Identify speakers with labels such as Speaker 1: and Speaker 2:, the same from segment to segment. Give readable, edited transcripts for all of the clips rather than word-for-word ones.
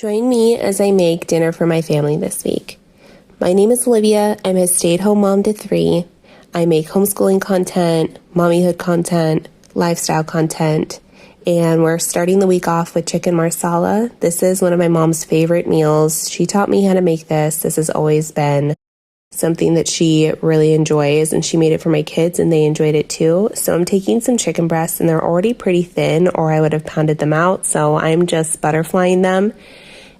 Speaker 1: Join me as I make dinner for my family this week. My name is Olivia. I'm a stay-at-home mom to 3. I make homeschooling content, mommyhood content, lifestyle content, and we're starting the week off with chicken marsala. This is one of my mom's favorite meals. She taught me how to make this. This has always been something that she really enjoys, and she made it for my kids and they enjoyed it too. So I'm taking some chicken breasts, and they're already pretty thin or I would have pounded them out. So I'm just butterflying them,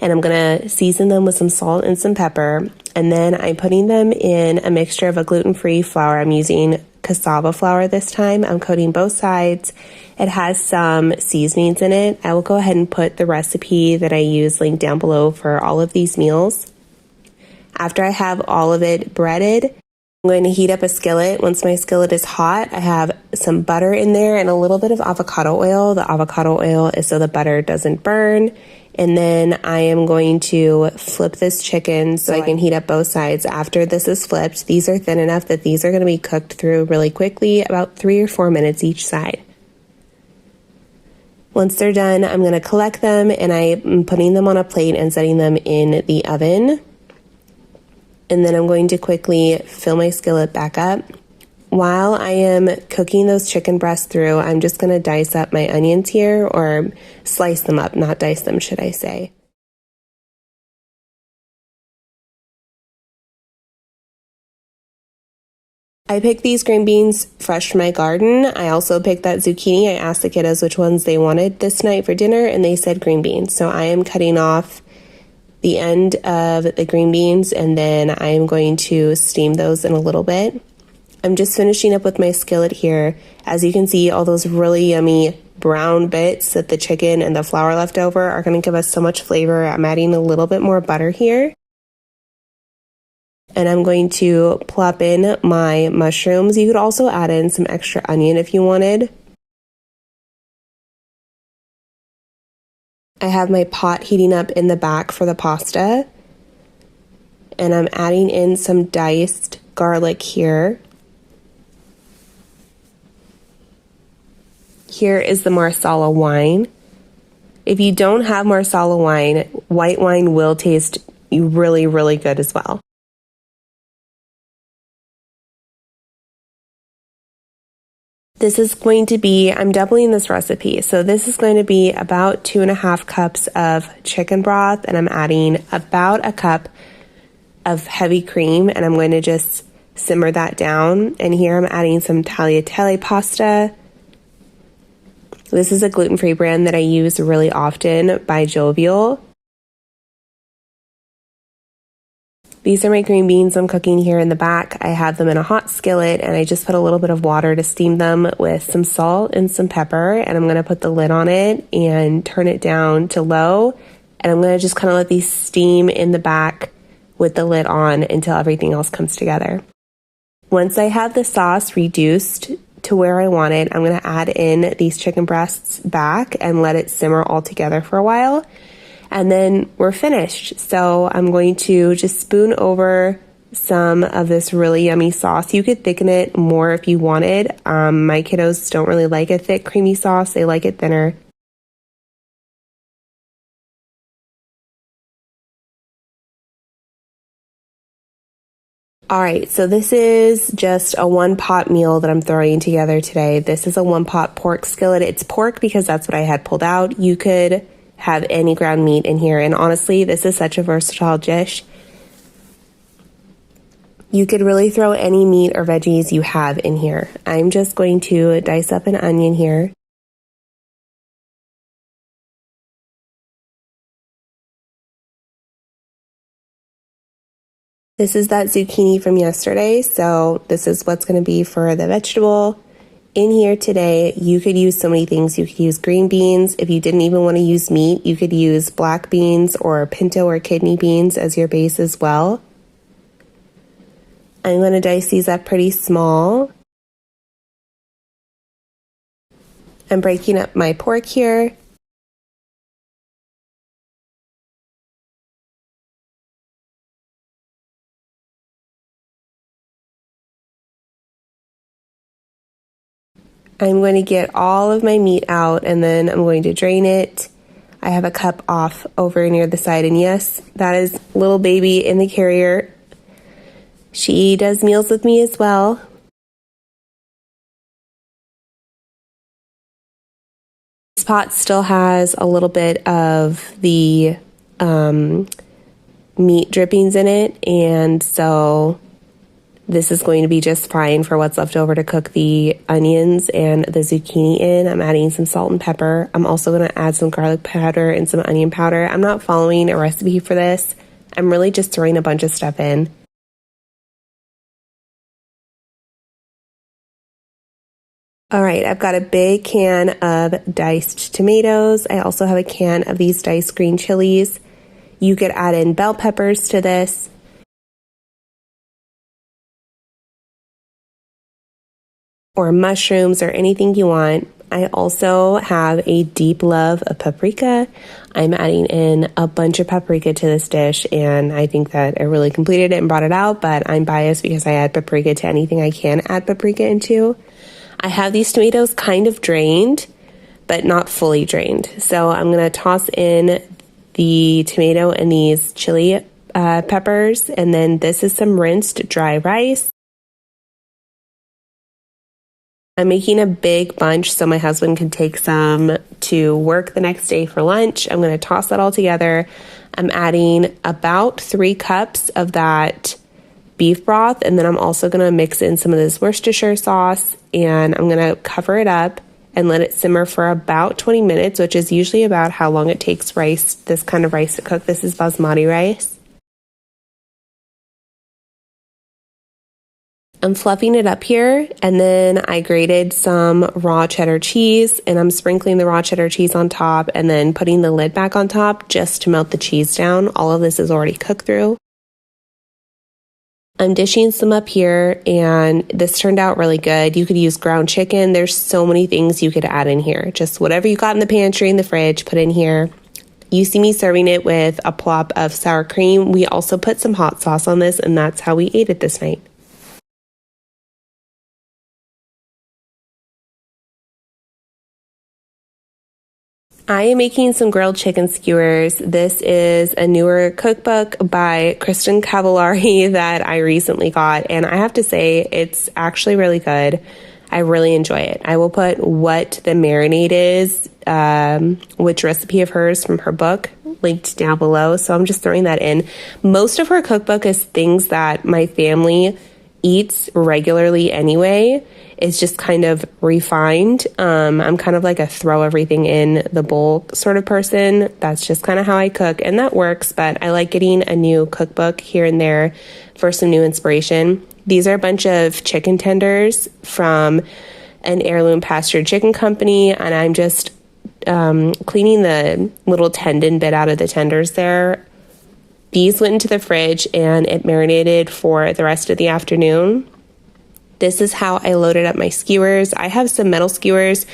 Speaker 1: and I'm gonna season them with some salt and some pepper. And then I'm putting them in a mixture of a gluten-free flour. I'm using cassava flour this time. I'm coating both sides. It has some seasonings in it. I will go ahead and put the recipe that I use linked down below for all of these meals. After I have all of it breaded, I'm going to heat up a skillet. Once my skillet is hot, I have some butter in there and a little bit of avocado oil. The avocado oil is so the butter doesn't burn. And then I am going to flip this chicken so I can heat up both sides. After this is flipped, these are thin enough that these are going to be cooked through really quickly, about 3 or 4 minutes each side. Once they're done, I'm going to collect them, and I'm putting them on a plate and setting them in the oven. And then I'm going to quickly fill my skillet back up. While I am cooking those chicken breasts through, I'm just going to dice up my onions here, or slice them up, not dice them, should I say. I picked these green beans fresh from my garden. I also picked that zucchini. I asked the kiddos which ones they wanted this night for dinner, and they said green beans. So I am cutting off the end of the green beans, and then I am going to steam those in a little bit. I'm just finishing up with my skillet here. As you can see, all those really yummy brown bits that the chicken and the flour left over are going to give us so much flavor. I'm adding a little bit more butter here. And I'm going to plop in my mushrooms. You could also add in some extra onion if you wanted. I have my pot heating up in the back for the pasta. And I'm adding in some diced garlic here. Here is the Marsala wine. If you don't have Marsala wine, white wine will taste really, really good as well. This is going to be, I'm doubling this recipe. So this is going to be about 2.5 cups of chicken broth, and I'm adding about a cup of heavy cream, and I'm going to just simmer that down. And here I'm adding some tagliatelle pasta. This is a gluten-free brand that I use really often by Jovial. These are my green beans I'm cooking here in the back. I have them in a hot skillet, and I just put a little bit of water to steam them with some salt and some pepper, and I'm going to put the lid on it and turn it down to low, and I'm going to just kind of let these steam in the back with the lid on until everything else comes together. Once I have the sauce reduced to where I want it, I'm going to add in these chicken breasts back and let it simmer all together for a while. And then we're finished. So I'm going to just spoon over some of this really yummy sauce. You could thicken it more if you wanted. My kiddos don't really like a thick, creamy sauce. They like it thinner. All right, so this is just a 1-pot meal that I'm throwing together today. This is a 1-pot pork skillet. It's pork because that's what I had pulled out. You could have any ground meat in here, and honestly, this is such a versatile dish. You could really throw any meat or veggies you have in here. I'm just going to dice up an onion here. This is that zucchini from yesterday, so this is what's going to be for the vegetable. In here today, you could use so many things. You could use green beans. If you didn't even want to use meat, you could use black beans or pinto or kidney beans as your base as well. I'm going to dice these up pretty small. I'm breaking up my pork here. I'm going to get all of my meat out, and then I'm going to drain it. I have a cup off over near the side, and yes, that is little baby in the carrier. She does meals with me as well. This pot still has a little bit of the meat drippings in it, and so this is going to be just fine for what's left over to cook the onions and the zucchini in. I'm adding some salt and pepper. I'm also going to add some garlic powder and some onion powder. I'm not following a recipe for this. I'm really just throwing a bunch of stuff in. All right, I've got a big can of diced tomatoes. I also have a can of these diced green chilies. You could add in bell peppers to this. Or mushrooms or anything you want. I also have a deep love of paprika. I'm adding in a bunch of paprika to this dish, and I think that it really completed it and brought it out, but I'm biased because I add paprika to anything I can add paprika into. I have these tomatoes kind of drained, but not fully drained. So I'm going to toss in the tomato and these chili peppers, and then this is some rinsed dry rice. I'm making a big bunch so my husband can take some to work the next day for lunch. I'm going to toss that all together. I'm adding about 3 cups of that beef broth, and then I'm also going to mix in some of this Worcestershire sauce, and I'm going to cover it up and let it simmer for about 20 minutes, which is usually about how long it takes this kind of rice to cook. This is basmati rice. I'm fluffing it up here, and then I grated some raw cheddar cheese, and I'm sprinkling the raw cheddar cheese on top and then putting the lid back on top just to melt the cheese down. All of this is already cooked through. I'm dishing some up here, and this turned out really good. You could use ground chicken. There's so many things you could add in here. Just whatever you got in the pantry, in the fridge, put in here. You see me serving it with a plop of sour cream. We also put some hot sauce on this, and that's how we ate it this night. I am making some grilled chicken skewers. This is a newer cookbook by Kristen Cavallari that I recently got, and I have to say it's actually really good. I really enjoy it. I will put what the marinade is, which recipe of hers from her book, linked down below, so I'm just throwing that in. Most of her cookbook is things that my family eats regularly anyway. It's just kind of refined. I'm kind of like a throw everything in the bowl sort of person. That's just kind of how I cook, and that works, but I like getting a new cookbook here and there for some new inspiration. These are a bunch of chicken tenders from an heirloom pastured chicken company, and I'm just cleaning the little tendon bit out of the tenders there. These went into the fridge, and it marinated for the rest of the afternoon. This is how I loaded up my skewers. I have some metal skewers.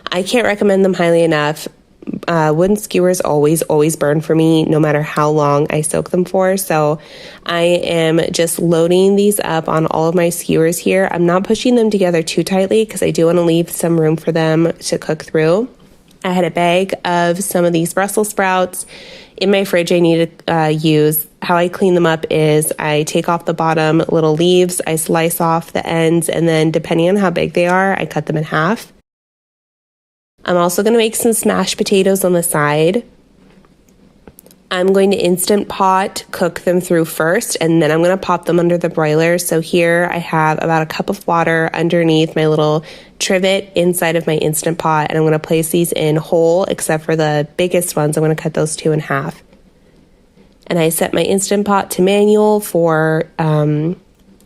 Speaker 1: I can't recommend them highly enough. Wooden skewers always burn for me, no matter how long I soak them for. So I am just loading these up on all of my skewers here. I'm not pushing them together too tightly because I do want to leave some room for them to cook through. I had a bag of some of these Brussels sprouts in my fridge. I need to use. How I clean them up is I take off the bottom little leaves, I slice off the ends, and then depending on how big they are, I cut them in half. I'm also going to make some smashed potatoes on the side. I'm going to Instant Pot cook them through first, and then I'm going to pop them under the broiler. So here I have about a cup of water underneath my little trivet inside of my Instant Pot, and I'm going to place these in whole, except for the biggest ones. I'm going to cut those 2 in half. And I set my Instant Pot to manual for, I'm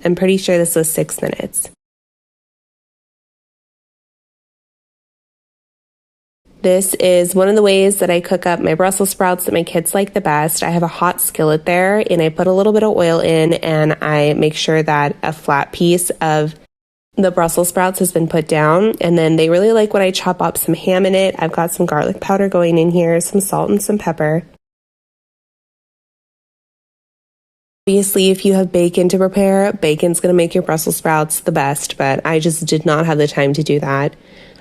Speaker 1: pretty sure this was 6 minutes. This is one of the ways that I cook up my Brussels sprouts that my kids like the best. I have a hot skillet there, and I put a little bit of oil in, and I make sure that a flat piece of the Brussels sprouts has been put down. And then they really like when I chop up some ham in it. I've got some garlic powder going in here, some salt and some pepper. Obviously, if you have bacon to prepare, bacon's going to make your Brussels sprouts the best, but I just did not have the time to do that.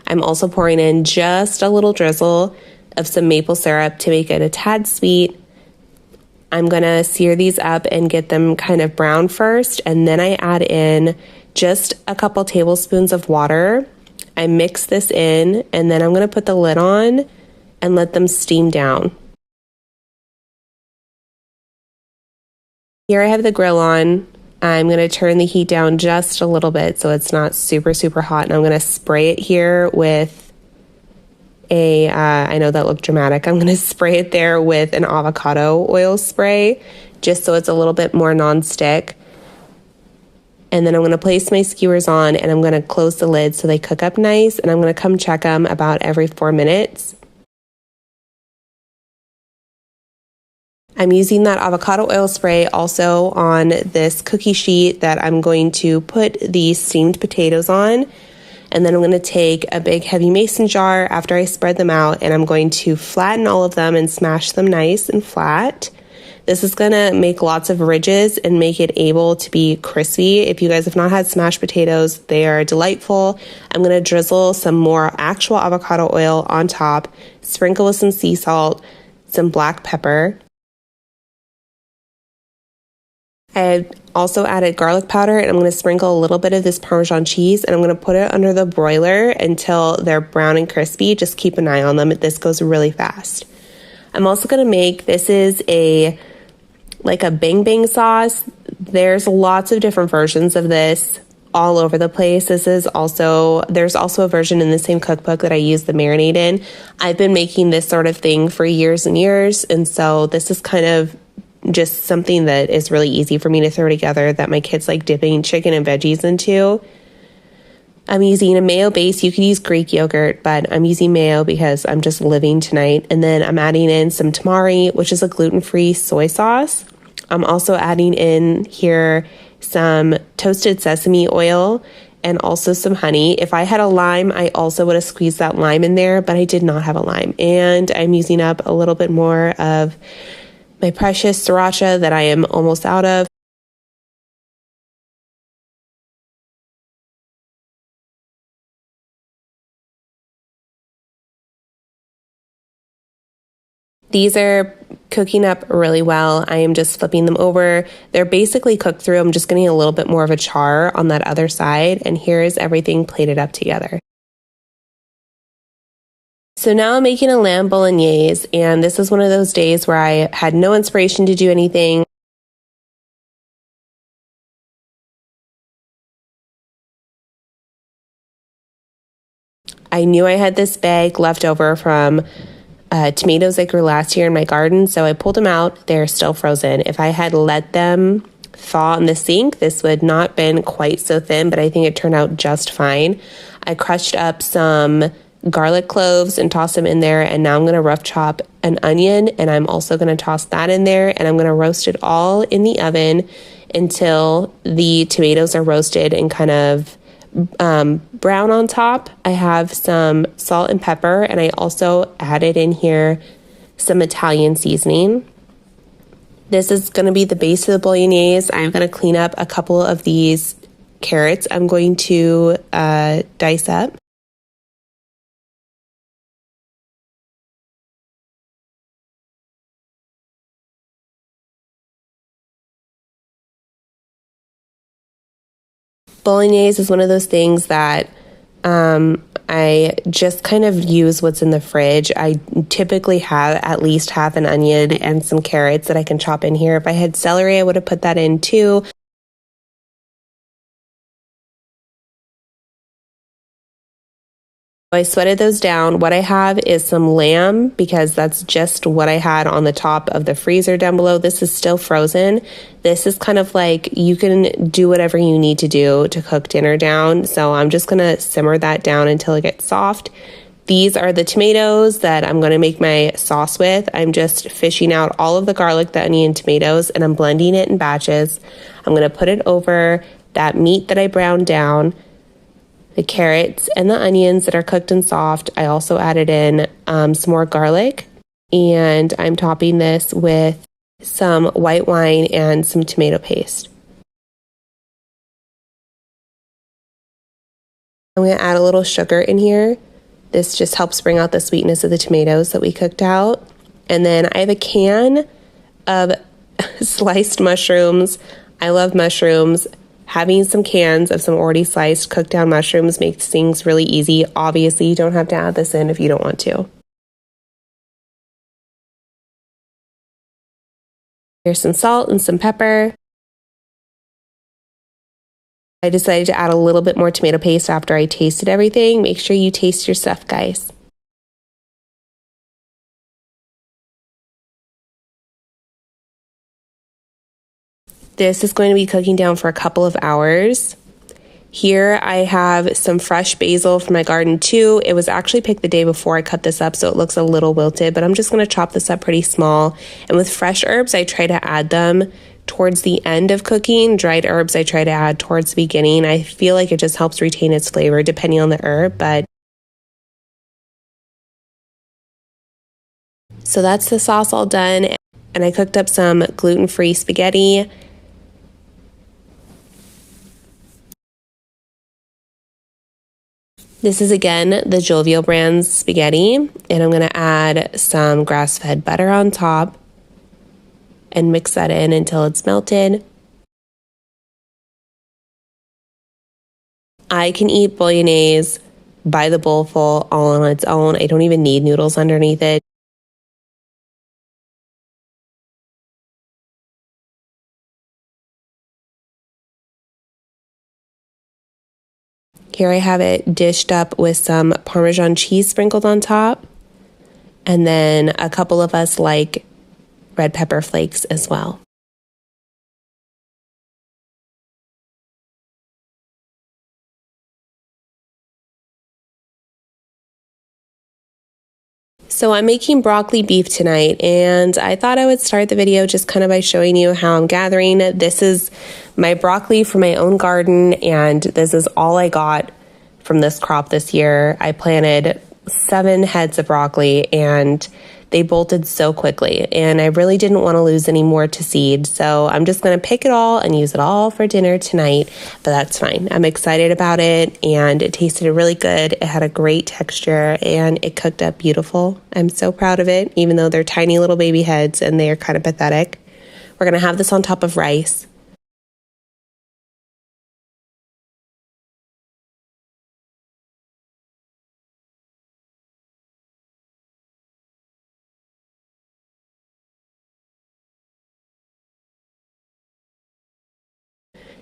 Speaker 1: I'm also pouring in just a little drizzle of some maple syrup to make it a tad sweet. I'm gonna sear these up and get them kind of brown first, and then I add in just a couple tablespoons of water. I mix this in, and then I'm gonna put the lid on and let them steam down. Here I have the grill on. I'm gonna turn the heat down just a little bit so it's not super, super hot, and I'm gonna spray it here with I know that looked dramatic. I'm going to spray it there with an avocado oil spray just so it's a little bit more non-stick. And then I'm going to place my skewers on and I'm going to close the lid so they cook up nice, and I'm going to come check them about every 4 minutes. I'm using that avocado oil spray also on this cookie sheet that I'm going to put the steamed potatoes on. And then I'm going to take a big heavy mason jar after I spread them out, and I'm going to flatten all of them and smash them nice and flat. This is going to make lots of ridges and make it able to be crispy. If you guys have not had smashed potatoes, they are delightful. I'm going to drizzle some more actual avocado oil on top, sprinkle with some sea salt, some black pepper. I also added garlic powder, and I'm going to sprinkle a little bit of this Parmesan cheese, and I'm going to put it under the broiler until they're brown and crispy. Just keep an eye on them. This goes really fast. I'm also going to make, this is like a bang bang sauce. There's lots of different versions of this all over the place. There's also a version in the same cookbook that I use the marinade in. I've been making this sort of thing for years and years, and so this is kind of just something that is really easy for me to throw together that my kids like dipping chicken and veggies into. I'm using a mayo base. You could use Greek yogurt, but I'm using mayo because I'm just living tonight. And then I'm adding in some tamari, which is a gluten-free soy sauce. I'm also adding in here some toasted sesame oil and also some honey. If I had a lime, I also would have squeezed that lime in there, but I did not have a lime. And I'm using up a little bit more of my precious sriracha that I am almost out of. These are cooking up really well. I am just flipping them over. They're basically cooked through. I'm just getting a little bit more of a char on that other side, and here is everything plated up together. So now I'm making a lamb bolognese, and this is one of those days where I had no inspiration to do anything. I knew I had this bag left over from tomatoes that grew last year in my garden, so I pulled them out. They're still frozen. If I had let them thaw in the sink, this would not been quite so thin, but I think it turned out just fine. I crushed up some garlic cloves and tossed them in there, and now I'm going to rough chop an onion, and I'm also going to toss that in there, and I'm going to roast it all in the oven until the tomatoes are roasted and kind of brown on top. I have some salt and pepper, and I also added in here some Italian seasoning. This is going to be the base of the bolognese. I'm going to clean up a couple of these carrots. I'm going to dice up. Bolognese is one of those things that I just kind of use what's in the fridge. I typically have at least half an onion and some carrots that I can chop in here. If I had celery, I would have put that in too. I sweated those down. What I have is some lamb because that's just what I had on the top of the freezer down below. This is still frozen. This is kind of like you can do whatever you need to do to cook dinner down. So I'm just going to simmer that down until it gets soft. These are the tomatoes that I'm going to make my sauce with. I'm just fishing out all of the garlic, the onion, tomatoes, and I'm blending it in batches. I'm going to put it over that meat that I browned down, the carrots and the onions that are cooked and soft. I also added in some more garlic, and I'm topping this with some white wine and some tomato paste. I'm going to add a little sugar in here. This just helps bring out the sweetness of the tomatoes that we cooked out. And then I have a can of sliced mushrooms. I love mushrooms. Having some cans of some already sliced, cooked down mushrooms makes things really easy. Obviously, you don't have to add this in if you don't want to. Here's some salt and some pepper. I decided to add a little bit more tomato paste after I tasted everything. Make sure you taste your stuff, guys. This is going to be cooking down for a couple of hours. Here I have some fresh basil from my garden too. It was actually picked the day before I cut this up, so it looks a little wilted, but I'm just going to chop this up pretty small. And with fresh herbs, I try to add them towards the end of cooking. Dried herbs I try to add towards the beginning. I feel like it just helps retain its flavor depending on the herb, but so that's the sauce all done. And I cooked up some gluten-free spaghetti. This is again the Jovial brand's spaghetti, and I'm going to add some grass-fed butter on top and mix that in until it's melted. I can eat bolognese by the bowlful all on its own. I don't even need noodles underneath it. Here I have it dished up with some Parmesan cheese sprinkled on top, and then a couple of us like red pepper flakes as well. So I'm making broccoli beef tonight, and I thought I would start the video just kind of by showing you how I'm gathering. This is my broccoli from my own garden, and this is all I got from this crop this year. I planted 7 heads of broccoli, and they bolted so quickly, and I really didn't want to lose any more to seed, so I'm just going to pick it all and use it all for dinner tonight, but that's fine. I'm excited about it, and it tasted really good. It had a great texture, and it cooked up beautiful. I'm so proud of it, even though they're tiny little baby heads, and they are kind of pathetic. We're going to have this on top of rice.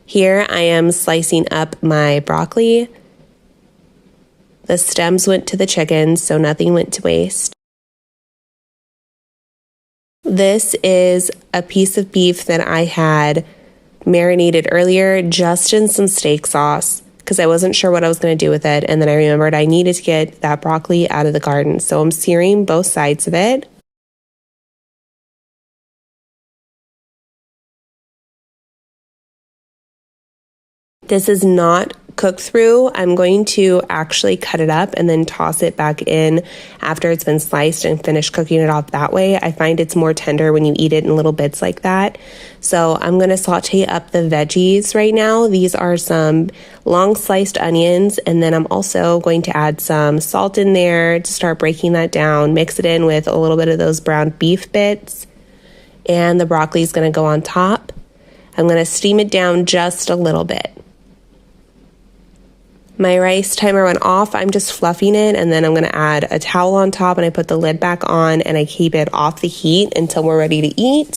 Speaker 1: Here I am slicing up my broccoli. The stems went to the chickens, so nothing went to waste. This is a piece of beef that I had marinated earlier just in some steak sauce because I wasn't sure what I was going to do with it, and then I remembered I needed to get that broccoli out of the garden, so I'm searing both sides of it. This is not cooked through. I'm going to actually cut it up and then toss it back in after it's been sliced and finish cooking it off that way. I find it's more tender when you eat it in little bits like that. So I'm going to saute up the veggies right now. These are some long sliced onions, and then I'm also going to add some salt in there to start breaking that down, mix it in with a little bit of those browned beef bits, and the broccoli is going to go on top. I'm going to steam it down just a little bit. My rice timer went off. I'm just fluffing it, and then I'm going to add a towel on top, and I put the lid back on, and I keep it off the heat until we're ready to eat.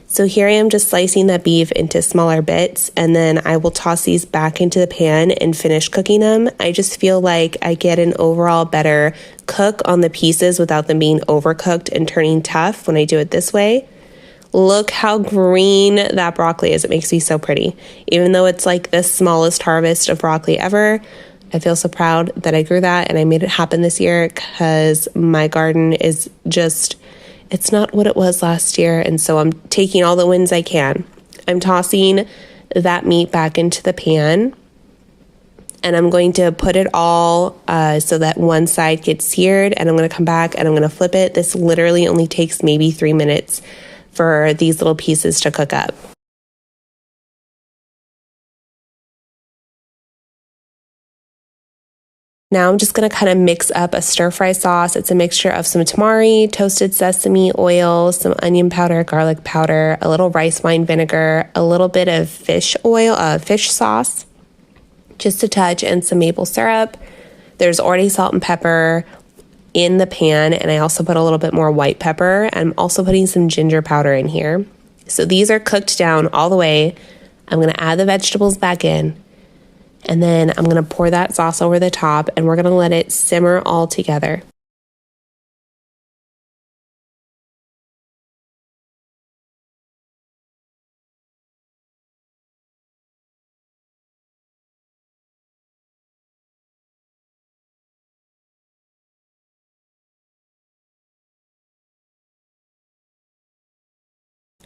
Speaker 1: So here I am just slicing that beef into smaller bits, and then I will toss these back into the pan and finish cooking them. I just feel like I get an overall better cook on the pieces without them being overcooked and turning tough when I do it this way. Look how green that broccoli is. It makes me so pretty. Even though it's like the smallest harvest of broccoli ever, I feel so proud that I grew that and I made it happen this year because my garden is just, it's not what it was last year. And so I'm taking all the wins I can. I'm tossing that meat back into the pan, and I'm going to put it all so that one side gets seared, and I'm going to come back and I'm going to flip it. This literally only takes maybe 3 minutes for these little pieces to cook up. Now I'm just going to kind of mix up a stir fry sauce. It's a mixture of some tamari, toasted sesame oil, some onion powder, garlic powder, a little rice wine vinegar, a little bit of fish oil, fish sauce, just a touch, and some maple syrup. There's already salt and pepper in the pan, and I also put a little bit more white pepper. I'm also putting some ginger powder in here. So these are cooked down all the way. I'm going to add the vegetables back in. And then I'm going to pour that sauce over the top, and we're going to let it simmer all together.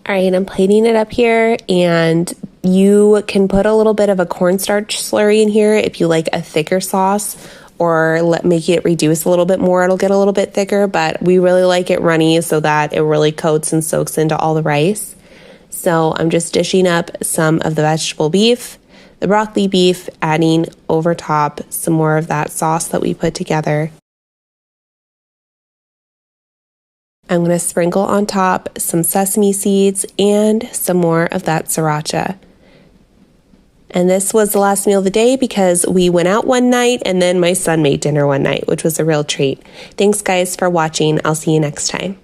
Speaker 1: All right, I'm plating it up here, and you can put a little bit of a cornstarch slurry in here if you like a thicker sauce, or make it reduce a little bit more. It'll get a little bit thicker, but we really like it runny so that it really coats and soaks into all the rice. So I'm just dishing up some of the vegetable beef, the broccoli beef, adding over top some more of that sauce that we put together. I'm going to sprinkle on top some sesame seeds and some more of that sriracha. And this was the last meal of the day because we went out one night and then my son made dinner one night, which was a real treat. Thanks guys for watching. I'll see you next time.